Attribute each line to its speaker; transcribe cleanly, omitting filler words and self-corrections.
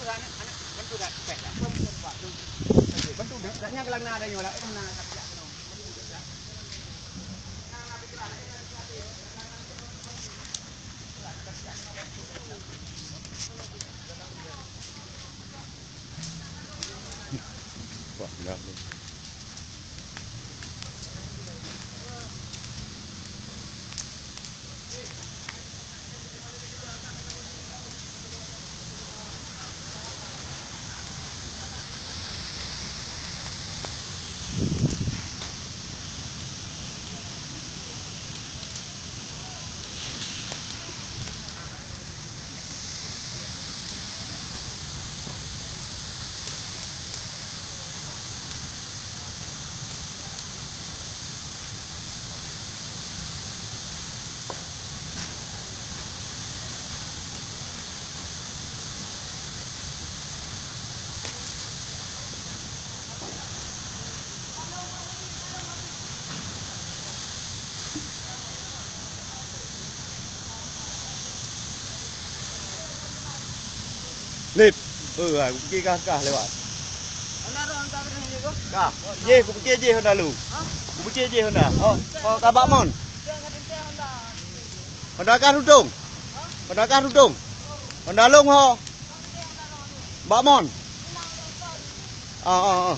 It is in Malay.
Speaker 1: Bantu dah spek dah. Bantu dah nya kelang na dah nyola. Mana tak ya.
Speaker 2: Wah, enggak. Nip, aku pergi kah lewat.
Speaker 1: Ana ro angka ni ko.
Speaker 2: Kah, je aku pergi je Honda lu. Aku pergi je Honda. Oh, kabak mon. Honda kan hudung. Honda kan hudung. Honda long ho. Bak mon. Ah.